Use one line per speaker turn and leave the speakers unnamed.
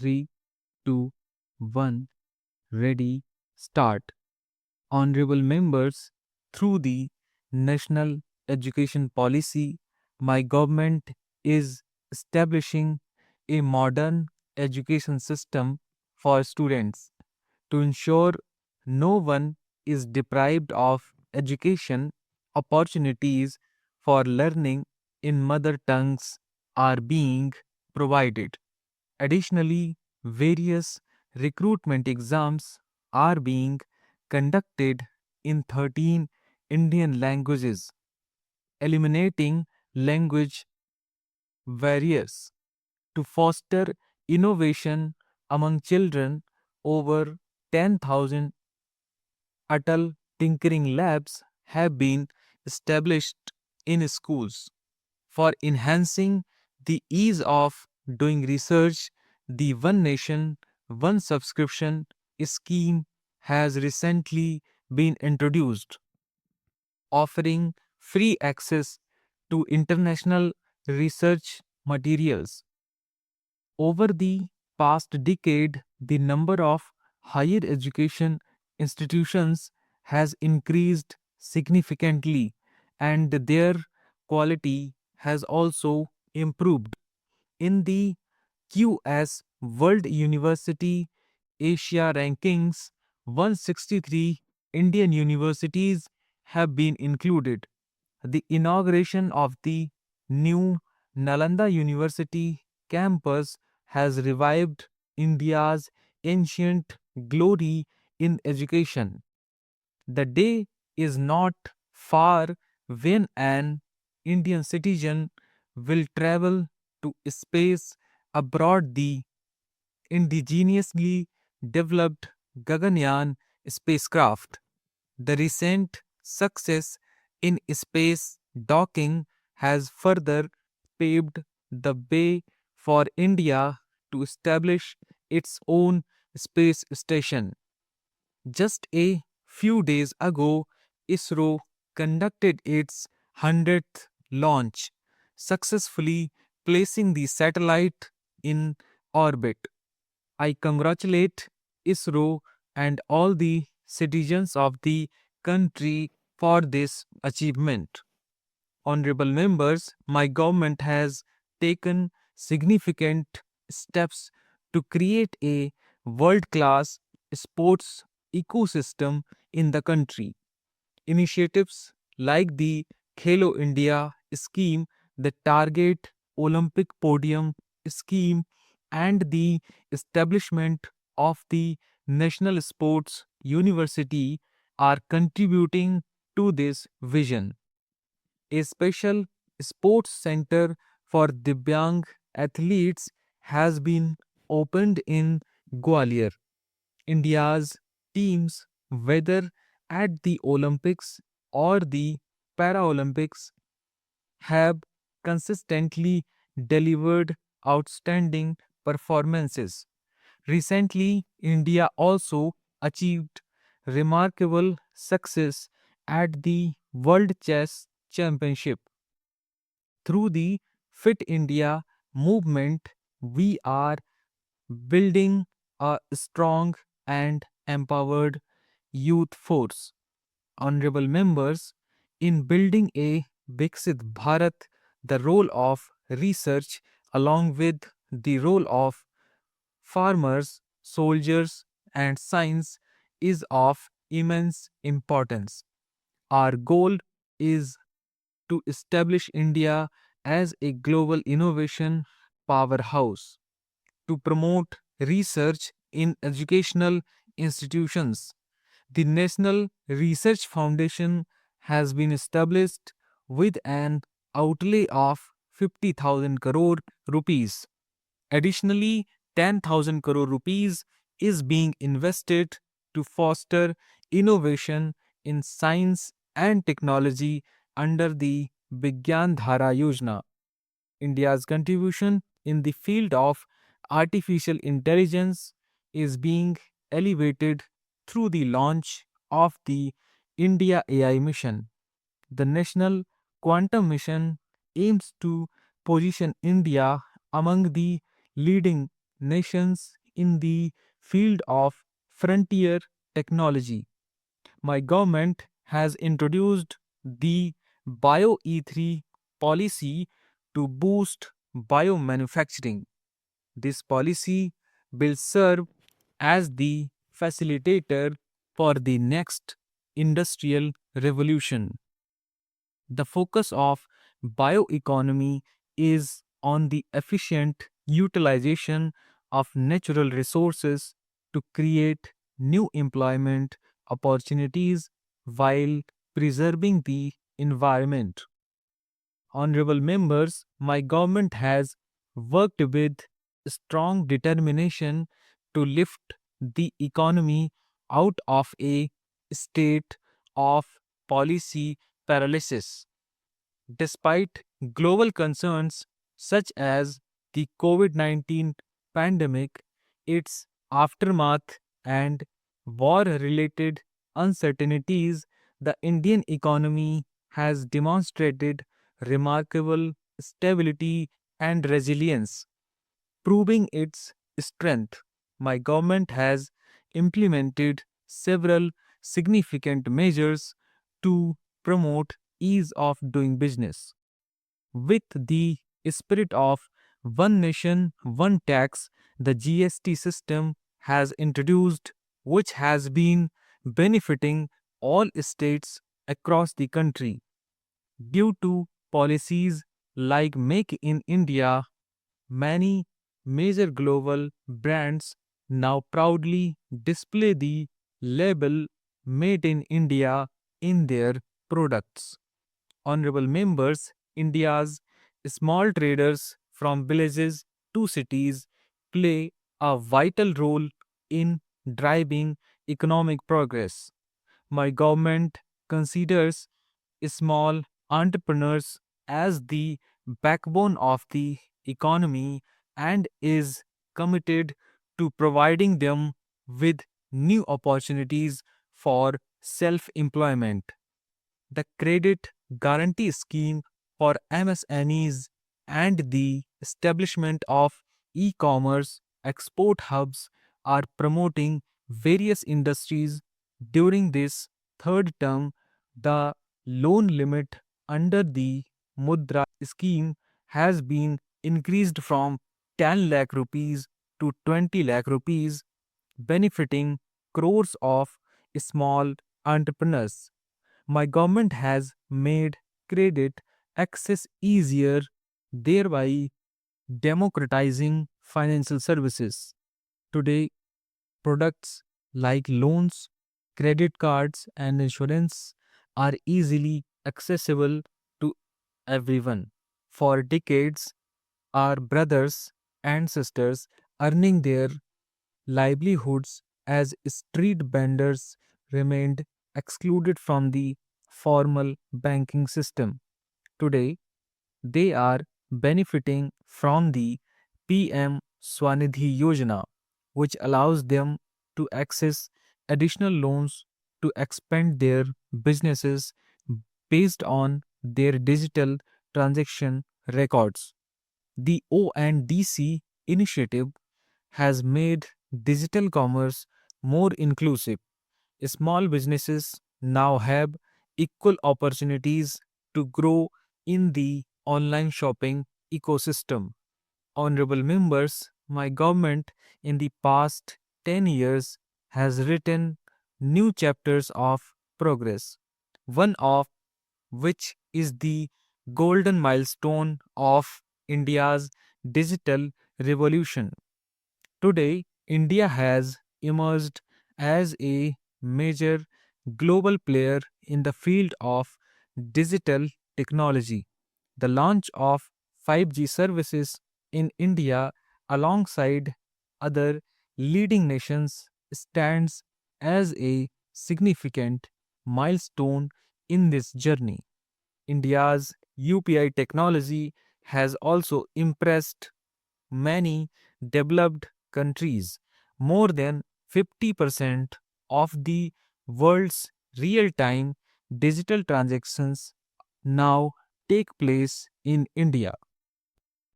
3, 2, 1, ready, start. Honorable members, through the National Education Policy, my government is establishing a modern education system for students to ensure no one is deprived of education opportunities for learning in mother tongues are being provided. Additionally, various recruitment exams are being conducted in 13 Indian languages, eliminating language barriers to foster innovation among children. Over 10,000 Atal Tinkering Labs have been established in schools. For enhancing the ease of doing research, the One Nation, One Subscription scheme has recently been introduced, offering free access to international research materials. Over the past decade, the number of higher education institutions has increased significantly, and their quality has also improved. In the QS World University Asia Rankings, 163 Indian universities have been included. The inauguration of the new Nalanda University campus has revived India's ancient glory in education. The day is not far when an Indian citizen will travel to space aboard the indigenously developed Gaganyaan spacecraft. The recent success in space docking has further paved the way for India to establish its own space station. Just a few days ago, ISRO conducted its 100th launch, successfully placing the satellite in orbit. I congratulate ISRO and all the citizens of the country for this achievement. Honorable members, my government has taken significant steps to create a world class sports ecosystem in the country. Initiatives like the Khelo India scheme, the Target Olympic Podium scheme, and the establishment of the National Sports University are contributing to this vision. A special sports center for Divyang athletes has been opened in Gwalior. India's teams, whether at the Olympics or the Paralympics, have consistently delivered outstanding performances. Recently, India also achieved remarkable success at the World Chess Championship. Through the Fit India movement, we are building a strong and empowered youth force. Honorable members, in building a Viksit Bharat, the role of research along with the role of farmers, soldiers, and science is of immense importance. Our goal is to establish India as a global innovation powerhouse, to promote research in educational institutions. The National Research Foundation has been established with an outlay of 50,000 crore rupees. Additionally, 10,000 crore rupees is being invested to foster innovation in science and technology under the Vigyan Dhara Yojana. India's contribution in the field of artificial intelligence is being elevated through the launch of the India AI mission. The National Quantum Mission aims to position India among the leading nations in the field of frontier technology. My government has introduced the Bio E3 policy to boost biomanufacturing. This policy will serve as the facilitator for the next industrial revolution. The focus of bioeconomy is on the efficient utilization of natural resources to create new employment opportunities while preserving the environment. Honorable members, my government has worked with strong determination to lift the economy out of a state of policy paralysis. Despite global concerns such as the COVID 19 pandemic, its aftermath, and war related uncertainties, the Indian economy has demonstrated remarkable stability and resilience, proving its strength. My government has implemented several significant measures to promote ease of doing business. With the spirit of one nation, one tax, the GST system has introduced, which has been benefiting all states across the country. Due to policies like Make in India, many major global brands now proudly display the label Made in India in their products. Honorable members, India's small traders from villages to cities play a vital role in driving economic progress. My government considers small entrepreneurs as the backbone of the economy and is committed to providing them with new opportunities for self employment. The credit guarantee scheme for MSMEs and the establishment of e commerce export hubs are promoting various industries. During this third term, the loan limit under the Mudra scheme has been increased from 10 lakh rupees to 20 lakh rupees, benefiting crores of small entrepreneurs. My government has made credit access easier, thereby democratizing financial services. Today, products like loans, credit cards, and insurance are easily accessible to everyone. For decades, our brothers and sisters earning their livelihoods as street vendors remained excluded from the formal banking system. Today, they are benefiting from the PM Swanidhi Yojana, which allows them to access additional loans to expand their businesses based on their digital transaction records. The ONDC initiative has made digital commerce more inclusive. Small businesses now have equal opportunities to grow in the online shopping ecosystem. Honorable members, my government in the past 10 years has written new chapters of progress, one of which is the golden milestone of India's digital revolution. Today, India has emerged as a major global player in the field of digital technology. The launch of 5G services in India alongside other leading nations stands as a significant milestone in this journey. India's UPI technology has also impressed many developed countries. More than 50% of the world's real time digital transactions now take place in India.